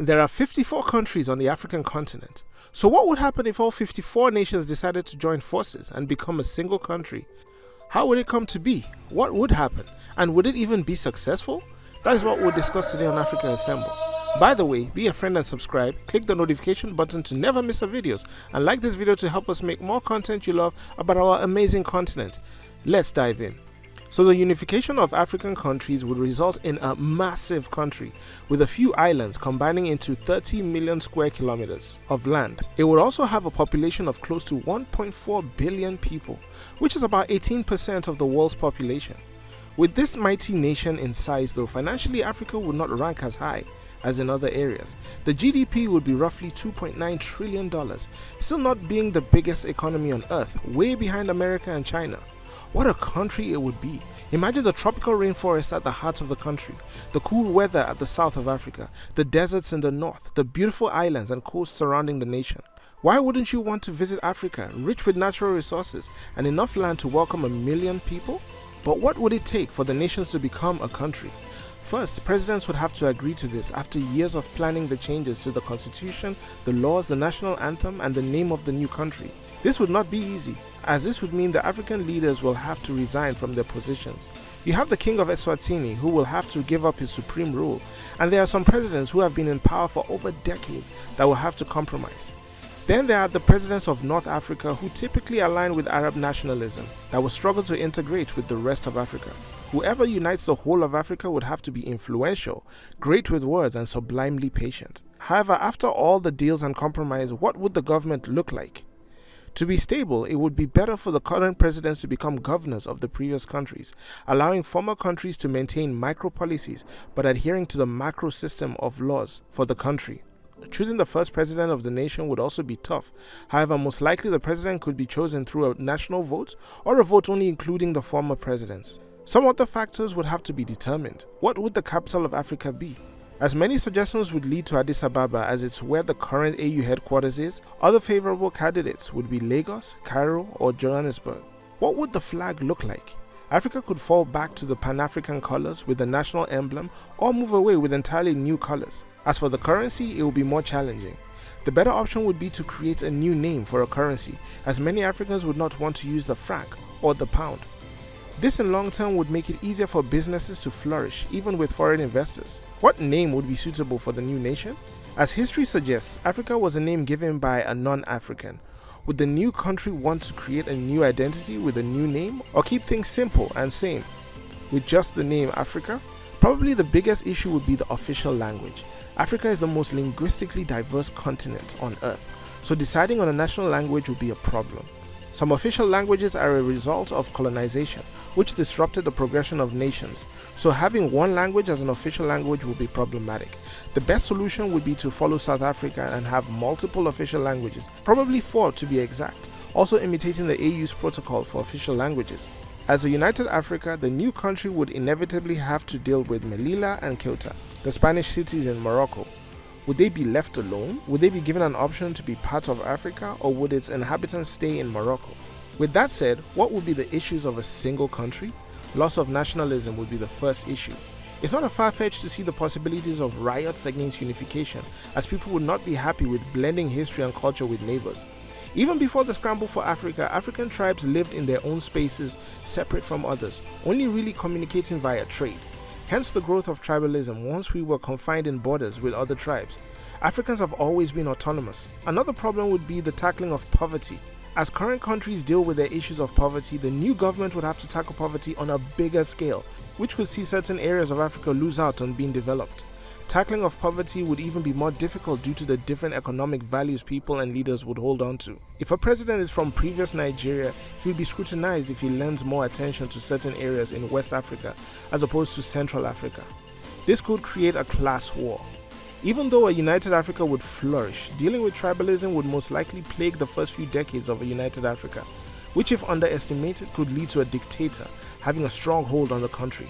There are 54 countries on the African continent. So what would happen if all 54 nations decided to join forces and become a single country? How would it come to be? What would happen? And would it even be successful? That is what we'll discuss today on Africa Assemble. By the way, be a friend and subscribe, click the notification button to never miss our videos, and like this video to help us make more content you love about our amazing continent. Let's dive in. So the unification of African countries would result in a massive country with a few islands combining into 30 million square kilometers of land. It would also have a population of close to 1.4 billion people, which is about 18% of the world's population. With this mighty nation in size though, financially Africa would not rank as high as in other areas. The GDP would be roughly $2.9 trillion, still not being the biggest economy on earth, way behind America and China. What a country it would be. Imagine the tropical rainforest at the heart of the country, the cool weather at the south of Africa, the deserts in the north, the beautiful islands and coasts surrounding the nation. Why wouldn't you want to visit Africa, rich with natural resources and enough land to welcome 1 million people? But what would it take for the nations to become a country? First, presidents would have to agree to this after years of planning the changes to the constitution, the laws, the national anthem and the name of the new country. This would not be easy, as this would mean the African leaders will have to resign from their positions. You have the King of Eswatini, who will have to give up his supreme rule, and there are some presidents who have been in power for over decades that will have to compromise. Then there are the presidents of North Africa who typically align with Arab nationalism that will struggle to integrate with the rest of Africa. Whoever unites the whole of Africa would have to be influential, great with words and sublimely patient. However, after all the deals and compromise, what would the government look like? To be stable, it would be better for the current presidents to become governors of the previous countries, allowing former countries to maintain micro policies but adhering to the macro system of laws for the country. Choosing the first president of the nation would also be tough. However, most likely the president could be chosen through a national vote or a vote only including the former presidents. Some other factors would have to be determined. What would the capital of Africa be? As many suggestions would lead to Addis Ababa, as it's where the current AU headquarters is, other favorable candidates would be Lagos, Cairo or Johannesburg. What would the flag look like? Africa could fall back to the Pan-African colors with the national emblem or move away with entirely new colors. As for the currency, it will be more challenging. The better option would be to create a new name for a currency, as many Africans would not want to use the franc or the pound. This in long term would make it easier for businesses to flourish, even with foreign investors. What name would be suitable for the new nation? As history suggests, Africa was a name given by a non-African. Would the new country want to create a new identity with a new name, or keep things simple and same with just the name Africa? Probably the biggest issue would be the official language. Africa is the most linguistically diverse continent on earth, so deciding on a national language would be a problem. Some official languages are a result of colonization, which disrupted the progression of nations, so having one language as an official language would be problematic. The best solution would be to follow South Africa and have multiple official languages, probably 4 to be exact, also imitating the AU's protocol for official languages. As a united Africa, the new country would inevitably have to deal with Melilla and Ceuta, the Spanish cities in Morocco. Would they be left alone? Would they be given an option to be part of Africa, or would its inhabitants stay in Morocco? With that said, what would be the issues of a single country? Loss of nationalism would be the first issue. It's not a far-fetched to see the possibilities of riots against unification, as people would not be happy with blending history and culture with neighbors. Even before the scramble for Africa, African tribes lived in their own spaces, separate from others, only really communicating via trade. Hence the growth of tribalism once we were confined in borders with other tribes. Africans have always been autonomous. Another problem would be the tackling of poverty. As current countries deal with their issues of poverty, the new government would have to tackle poverty on a bigger scale, which could see certain areas of Africa lose out on being developed. Tackling of poverty would even be more difficult due to the different economic values people and leaders would hold on to. If a president is from previous Nigeria, he will be scrutinized if he lends more attention to certain areas in West Africa as opposed to Central Africa. This could create a class war. Even though a united Africa would flourish, dealing with tribalism would most likely plague the first few decades of a united Africa, which if underestimated could lead to a dictator having a strong hold on the country.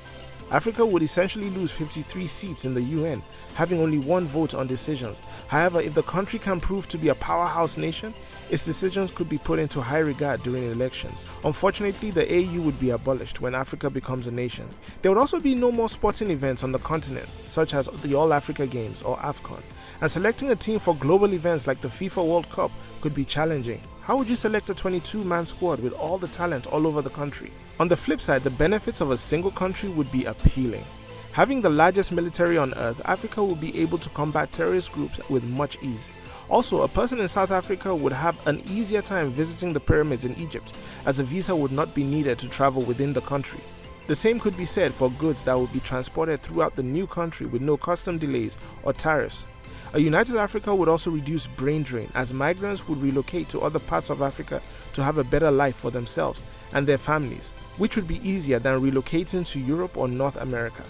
Africa would essentially lose 53 seats in the UN, having only one vote on decisions. However, if the country can prove to be a powerhouse nation, its decisions could be put into high regard during elections. Unfortunately, the AU would be abolished when Africa becomes a nation. There would also be no more sporting events on the continent, such as the All-Africa Games or AFCON, and selecting a team for global events like the FIFA World Cup could be challenging. How would you select a 22-man squad with all the talent all over the country? On the flip side, the benefits of a single country would be appealing. Having the largest military on earth, Africa would be able to combat terrorist groups with much ease. Also, a person in South Africa would have an easier time visiting the pyramids in Egypt, as a visa would not be needed to travel within the country. The same could be said for goods that would be transported throughout the new country with no custom delays or tariffs. A united Africa would also reduce brain drain, as migrants would relocate to other parts of Africa to have a better life for themselves and their families, which would be easier than relocating to Europe or North America.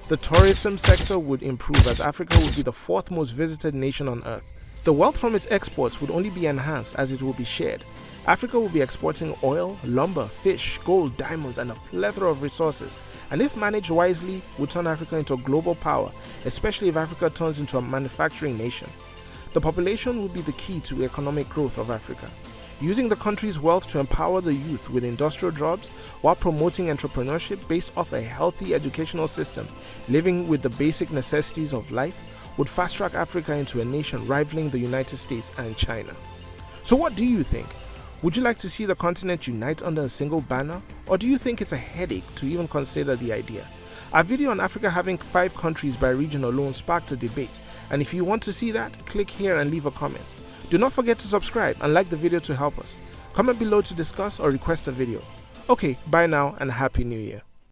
The tourism sector would improve, as Africa would be the fourth most visited nation on earth. The wealth from its exports would only be enhanced as it will be shared. Africa will be exporting oil, lumber, fish, gold, diamonds, and a plethora of resources, and if managed wisely, would turn Africa into a global power, especially if Africa turns into a manufacturing nation. The population would be the key to economic growth of Africa, using the country's wealth to empower the youth with industrial jobs while promoting entrepreneurship based off a healthy educational system. Living with the basic necessities of life would fast-track Africa into a nation rivaling the United States and China. So what do you think? Would you like to see the continent unite under a single banner, or do you think it's a headache to even consider the idea? Our video on Africa having 5 countries by region alone sparked a debate, and if you want to see that, click here and leave a comment. Do not forget to subscribe and like the video to help us. Comment below to discuss or request a video. Okay, bye now and Happy New Year.